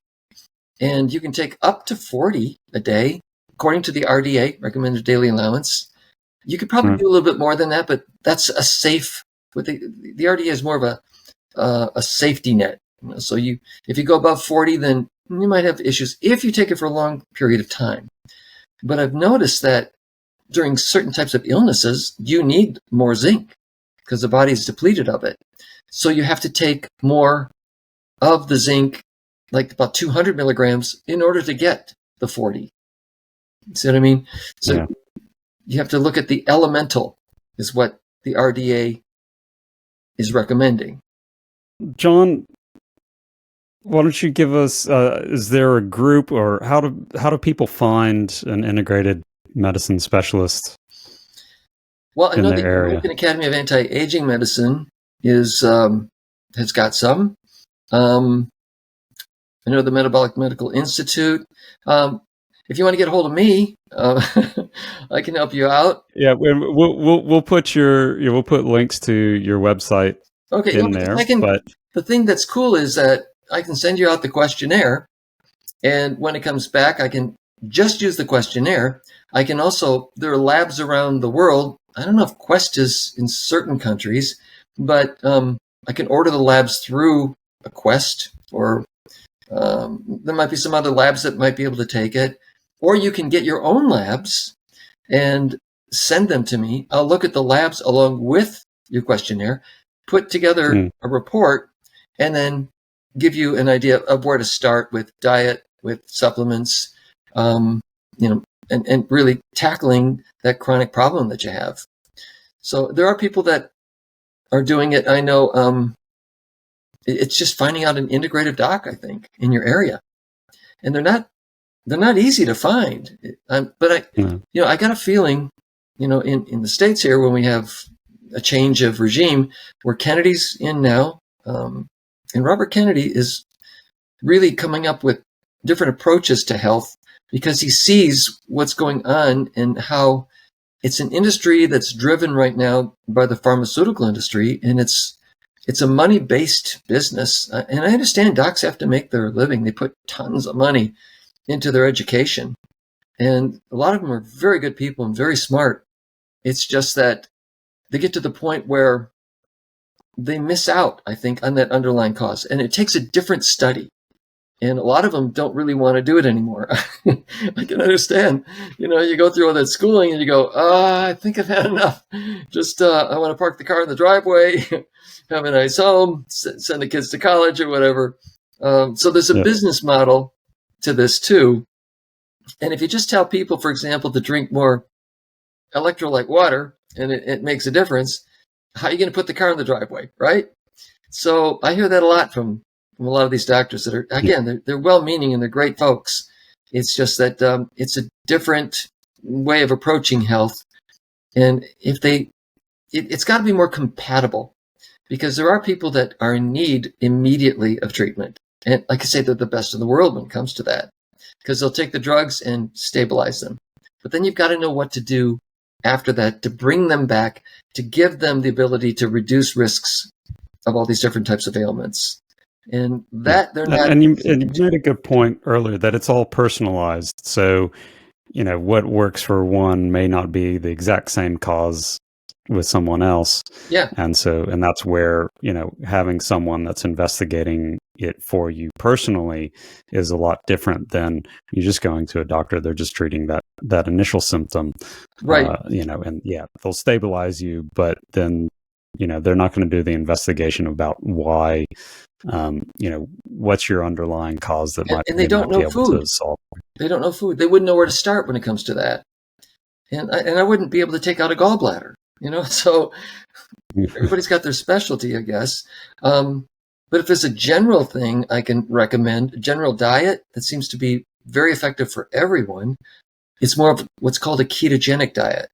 And you can take up to 40 a day, according to the RDA, recommended daily allowance. You could probably do a little bit more than that, but that's a safe, the RDA is more of a safety net. So if you go above 40, then you might have issues if you take it for a long period of time. But I've noticed that during certain types of illnesses, you need more zinc because the body is depleted of it. So you have to take more of the zinc, like about 200 milligrams, in order to get the 40. See what I mean? So you have to look at the elemental, is what the RDA is recommending. John, why don't you give us, is there a group, or how do people find an integrated medicine specialist? Well, I know the American Academy of Anti-Aging Medicine has got some. I know the Metabolic Medical Institute. If you want to get a hold of me, I can help you out. Yeah, we'll put we'll put links to your website in there. the thing that's cool is that I can send you out the questionnaire, and when it comes back, I can just use the questionnaire. I can also, there are labs around the world. I don't know if Quest is in certain countries, but I can order the labs through a Quest, or there might be some other labs that might be able to take it. Or you can get your own labs and send them to me. I'll look at the labs along with your questionnaire, put together a report, and then give you an idea of where to start with diet, with supplements, and really tackling that chronic problem that you have. So there are people that are doing it. I know it's just finding out an integrative doc, I think, in your area, and they're not easy to find. But I got a feeling, in the States here, when we have a change of regime, where Kennedy's in now, and Robert Kennedy is really coming up with different approaches to health, because he sees what's going on and how it's an industry that's driven right now by the pharmaceutical industry, and it's a money-based business. And I understand docs have to make their living. They put tons of money into their education, and a lot of them are very good people and very smart. It's just that they get to the point where they miss out, I think, on that underlying cause, and it takes a different study. And a lot of them don't really want to do it anymore. I can understand. You go through all that schooling and you go, I think I've had enough. Just, I want to park the car in the driveway, have a nice home, send the kids to college or whatever. So there's a business model to this too. And if you just tell people, for example, to drink more electrolyte water, and it makes a difference, how are you going to put the car in the driveway, right? So I hear that a lot from a lot of these doctors that are, again, they're well-meaning and they're great folks. It's just that it's a different way of approaching health. And it's got to be more compatible, because there are people that are in need immediately of treatment. And like I say, they're the best in the world when it comes to that, because they'll take the drugs and stabilize them. But then you've got to know what to do after that to bring them back, to give them the ability to reduce risks of all these different types of ailments. And that they're not. And you made a good point earlier that it's all personalized. So, what works for one may not be the exact same cause with someone else. Yeah. And that's where, having someone that's investigating it for you personally is a lot different than you just going to a doctor. They're just treating that initial symptom. Right. And they'll stabilize you, but then, they're not going to do the investigation about why, what's your underlying cause that might, and they don't know food. To solve. They don't know food. They wouldn't know where to start when it comes to that. And I wouldn't be able to take out a gallbladder, so everybody's got their specialty, I guess. But if there's a general thing I can recommend, a general diet that seems to be very effective for everyone, it's more of what's called a ketogenic diet.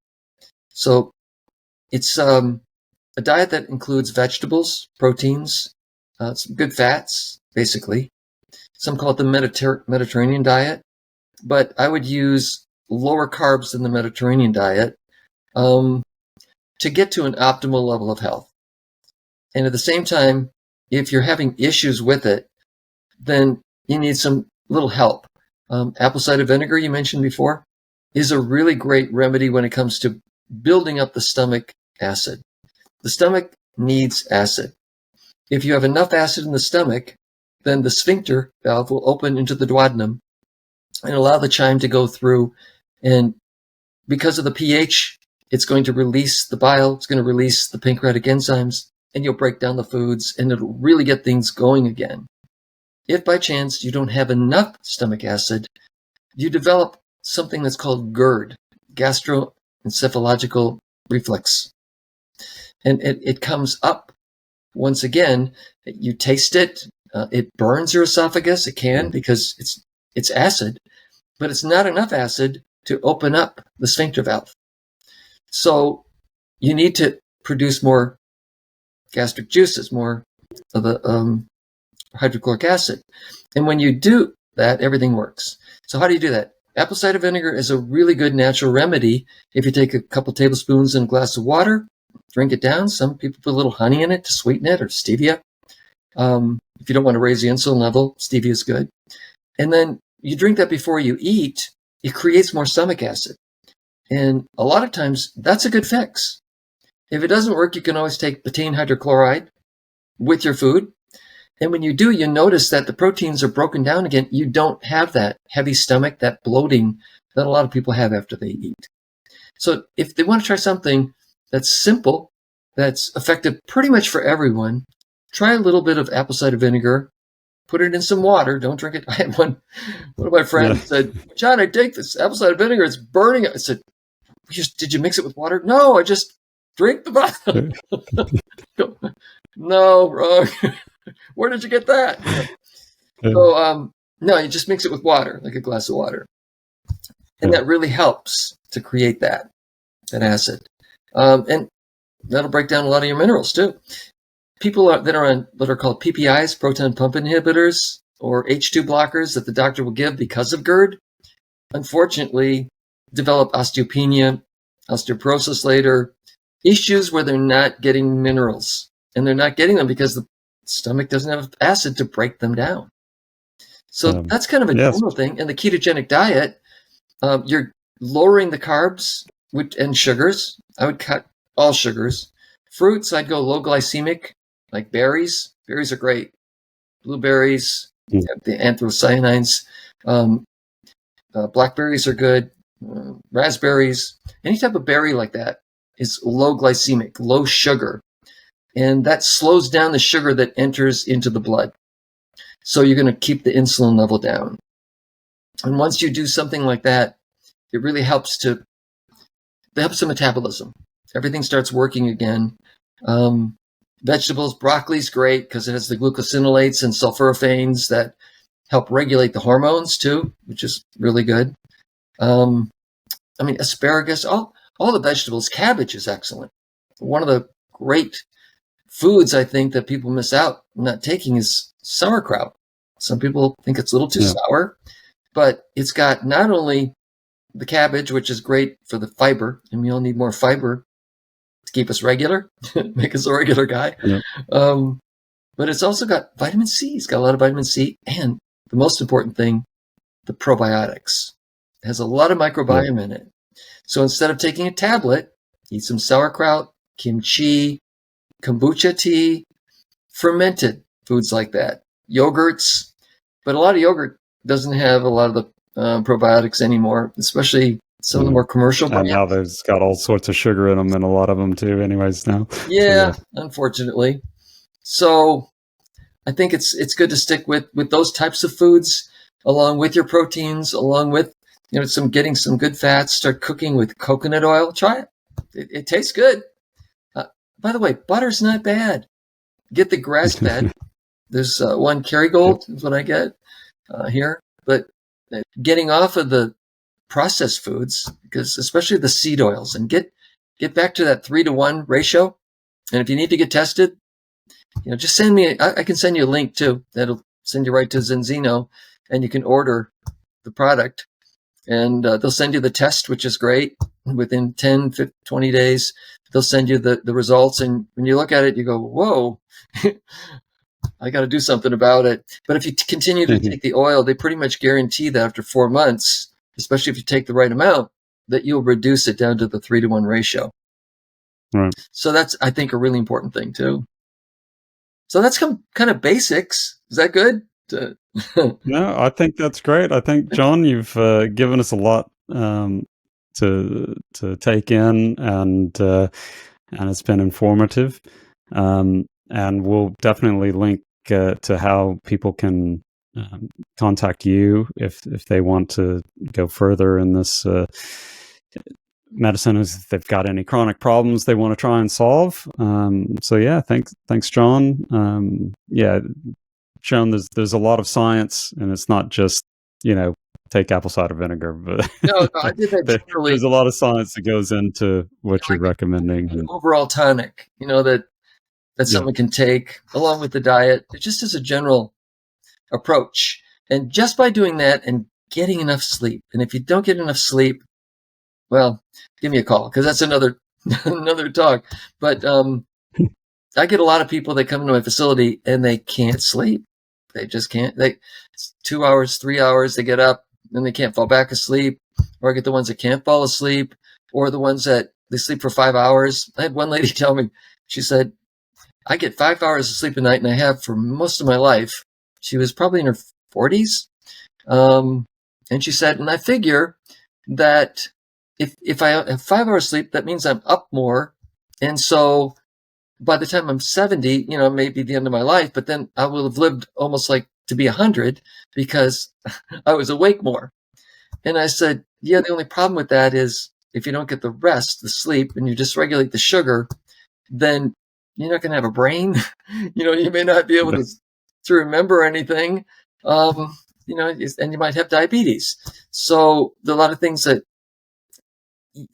So it's a diet that includes vegetables, proteins, some good fats, basically. Some call it the Mediterranean diet, but I would use lower carbs than the Mediterranean diet to get to an optimal level of health. And at the same time, if you're having issues with it, then you need some little help. Apple cider vinegar, you mentioned before, is a really great remedy when it comes to building up the stomach acid. The stomach needs acid. If you have enough acid in the stomach, then the sphincter valve will open into the duodenum and allow the chyme to go through. And because of the pH, it's going to release the bile, it's going to release the pancreatic enzymes, and you'll break down the foods, and it'll really get things going again. If by chance you don't have enough stomach acid, you develop something that's called GERD, gastroenterological reflux. And it comes up once again. You taste it. It burns your esophagus. It can, because it's acid, but it's not enough acid to open up the sphincter valve. So you need to produce more gastric juices, more of the hydrochloric acid. And when you do that, everything works. So how do you do that? Apple cider vinegar is a really good natural remedy. If you take a couple tablespoons in a glass of water, drink it down. Some people put a little honey in it to sweeten it, or stevia. If you don't want to raise the insulin level, stevia is good. And then you drink that before you eat, it creates more stomach acid. And a lot of times that's a good fix. If it doesn't work, you can always take betaine hydrochloride with your food. And when you do, you notice that the proteins are broken down again. You don't have that heavy stomach, that bloating that a lot of people have after they eat. So if they want to try something that's simple, that's effective pretty much for everyone, try a little bit of apple cider vinegar, put it in some water. Don't drink it. I had one of my friends said, John, I take this apple cider vinegar. It's burning. I said, did you mix it with water? No, I just drink the bottle. No, wrong. Where did you get that? So, no, you just mix it with water, like a glass of water. And that really helps to create that acid. And that'll break down a lot of your minerals too. People that are called PPIs, proton pump inhibitors, or H2 blockers that the doctor will give because of GERD, unfortunately, develop osteopenia, osteoporosis later, issues where they're not getting minerals. And they're not getting them because the stomach doesn't have acid to break them down. So that's kind of a general thing. And the ketogenic diet, you're lowering the carbs and sugars. I would cut all sugars. Fruits, I'd go low glycemic, like berries. Berries are great. Blueberries, the anthocyanins. Blackberries are good. Raspberries, any type of berry like that is low glycemic, low sugar. And that slows down the sugar that enters into the blood. So you're going to keep the insulin level down. And once you do something like that, it really helps the metabolism. Everything starts working again. Vegetables, broccoli's great because it has the glucosinolates and sulforaphanes that help regulate the hormones too, which is really good. Asparagus, all the vegetables. Cabbage is excellent. One of the great foods I think that people miss out not taking is sauerkraut. Some people think it's a little too sour, but it's got not only the cabbage, which is great for the fiber, and we all need more fiber to keep us regular, make us a regular guy. Yeah. But it's also got vitamin C. It's got a lot of vitamin C. And the most important thing, the probiotics. It has a lot of microbiome in it. So instead of taking a tablet, eat some sauerkraut, kimchi, kombucha tea, fermented foods like that, yogurts. But a lot of yogurt doesn't have a lot of the probiotics anymore, especially some of the more commercial brands. And now there's got all sorts of sugar in them and a lot of them too anyways now. Yeah, unfortunately. So I think it's good to stick with those types of foods along with your proteins, along with getting some good fats. Start cooking with coconut oil. Try it. It tastes good. By the way, butter's not bad. Get the grass fed. There's one Kerrygold is what I get here. But getting off of the processed foods, because especially the seed oils, and get back to that 3-to-1 ratio. And if you need to get tested, just send me. I can send you a link too. That'll send you right to Zenzino, and you can order the product. And they'll send you the test, which is great. Within 10, 15, 20 days, they'll send you the results. And when you look at it, you go, whoa, I got to do something about it. But if you continue to take the oil, they pretty much guarantee that after 4 months, especially if you take the right amount, that you'll reduce it down to the 3-to-1 ratio. Right. So that's, I think, a really important thing too. So that's kind of basics. Is that good? No, I think that's great. I think, John, you've given us a lot to take in, and it's been informative. And we'll definitely link to how people can contact you if they want to go further in this medicine, if they've got any chronic problems they want to try and solve. So yeah, thanks, John. Shown there's a lot of science, and it's not just take apple cider vinegar, but no, I did that generally. There's a lot of science that goes into what you're recommending. An overall tonic, that someone can take along with the diet. It just is a general approach, and just by doing that and getting enough sleep. And if you don't get enough sleep, well, give me a call, because that's another talk. But I get a lot of people that come into my facility and they can't sleep. They just can't. 2 hours, 3 hours, they get up and they can't fall back asleep. Or I get the ones that can't fall asleep, or the ones that they sleep for 5 hours. I had one lady tell me, she said, I get 5 hours of sleep a night, and I have for most of my life. She was probably in her 40s. And she said, and I figure that if I have 5 hours sleep, that means I'm up more. And so by the time I'm 70, maybe the end of my life, but then I will have lived almost like to be 100 because I was awake more. And I said, yeah, the only problem with that is if you don't get the rest, the sleep, and you dysregulate the sugar, then you're not going to have a brain. You may not be able to remember anything, and you might have diabetes. So there are a lot of things that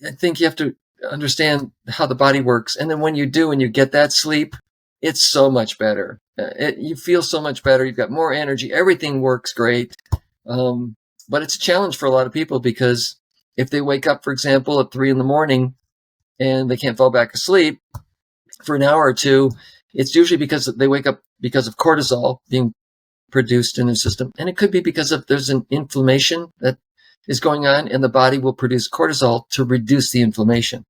I think you have to understand how the body works. And then when you do and you get that sleep, it's so much better. You feel so much better. You've got more energy. Everything works great. But it's a challenge for a lot of people because if they wake up, for example, at 3 a.m. and they can't fall back asleep for an hour or two, it's usually because they wake up because of cortisol being produced in their system. And it could be because there's an inflammation that is going on, and the body will produce cortisol to reduce the inflammation.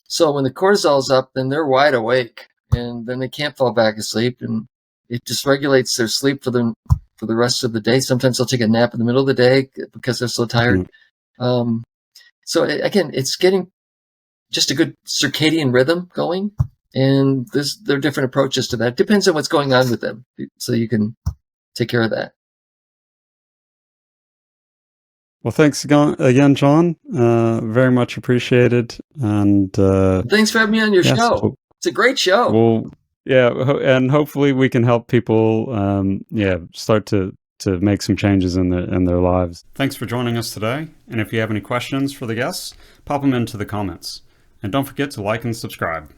So when the cortisol is up, then they're wide awake, and then they can't fall back asleep, and it dysregulates their sleep for the rest of the day. Sometimes they'll take a nap in the middle of the day because they're so tired. So again, it's getting just a good circadian rhythm going, and there are different approaches to that. It depends on what's going on with them, so you can take care of that. Well, thanks again, John. Very much appreciated. And thanks for having me on your show. It's a great show. Well, yeah, and hopefully we can help people, start to make some changes in their lives. Thanks for joining us today. And if you have any questions for the guests, pop them into the comments. And don't forget to like and subscribe.